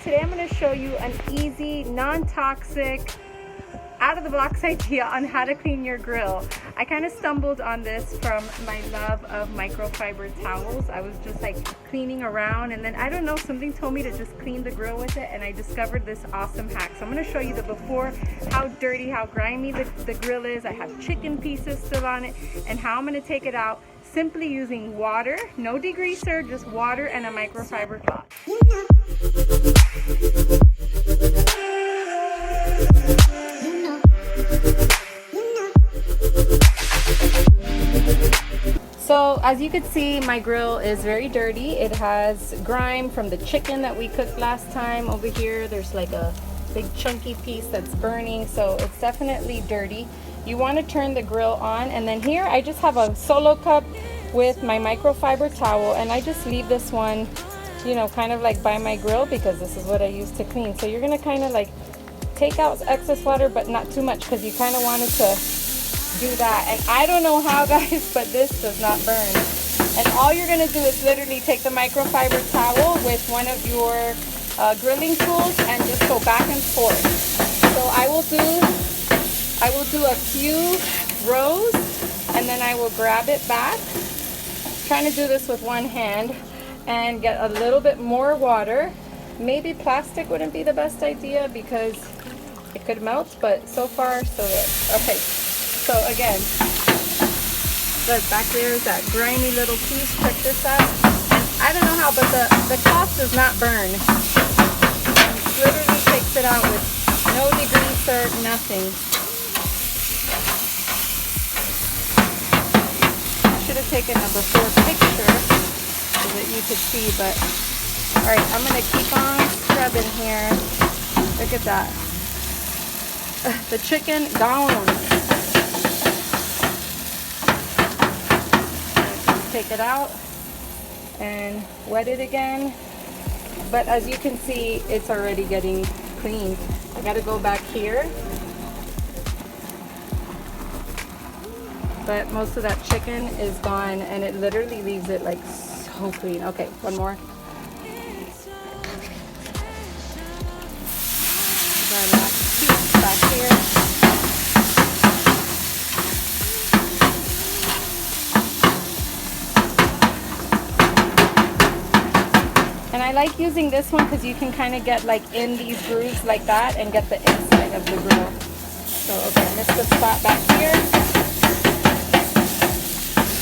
today I'm going to show you an easy, non-toxic, out-of-the-box idea on how to clean your grill. I kind of stumbled on this from my love of microfiber towels. I was just like cleaning around, and then I don't know, something told me to just clean the grill with it, and I discovered this awesome hack. So I'm going to show you the before, how dirty, how grimy the grill is. I have chicken pieces still on it, and how I'm going to take it out simply using water, no degreaser, just water and a microfiber cloth. So as you can see, my grill is very dirty. It has grime from the chicken that we cooked last time. Over here there's like a big chunky piece that's burning, so it's definitely dirty. You want to turn the grill on, and then here I just have a solo cup with my microfiber towel, and I just leave this one, you know, kind of like by my grill, because this is what I use to clean. So you're gonna kind of like take out excess water, but not too much, because you kind of wanted to do that. And I don't know how, guys, but this does not burn. And all you're gonna do is literally take the microfiber towel with one of your grilling tools and just go back and forth. So I will do a few rows, and then I will grab it back. I'm trying to do this with one hand and get a little bit more water. Maybe plastic wouldn't be the best idea because it could melt, but so far so good. Okay, so again, look, back there is that grimy little piece. Check this out. I don't know how, but the cloth does not burn. It literally takes it out with no degreaser, nothing. Should have taken a before picture so that you could see, but all right, I'm gonna keep on scrubbing here. Look at that. The chicken gone. Take it out and wet it again, but as you can see, it's already getting clean. I gotta go back here, but most of that chicken is gone, and it literally leaves it like so clean. Okay, one more. That piece back here. And I like using this one because you can kind of get like in these grooves like that and get the inside of the grill. So okay, let's put spot back here.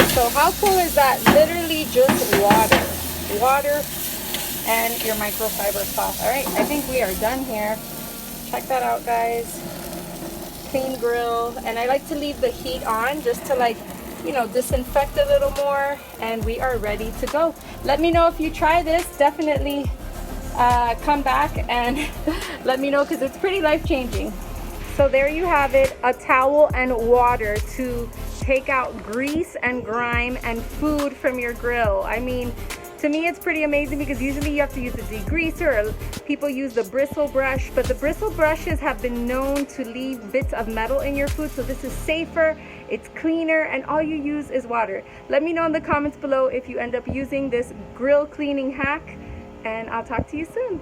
So how cool is that? Literally just water and your microfiber cloth. All right, I think we are done here. Check that out, guys. Clean grill. And I like to leave the heat on just to, like, you know, disinfect a little more, and we are ready to go. Let me know if you try this. Definitely come back and let me know, because it's pretty life-changing. So there you have it, a towel and water to take out grease and grime and food from your grill. I mean, to me it's pretty amazing, because usually you have to use a degreaser, or people use the bristle brush, but the bristle brushes have been known to leave bits of metal in your food. So this is safer, it's cleaner, and all you use is water. Let me know in the comments below if you end up using this grill cleaning hack, and I'll talk to you soon.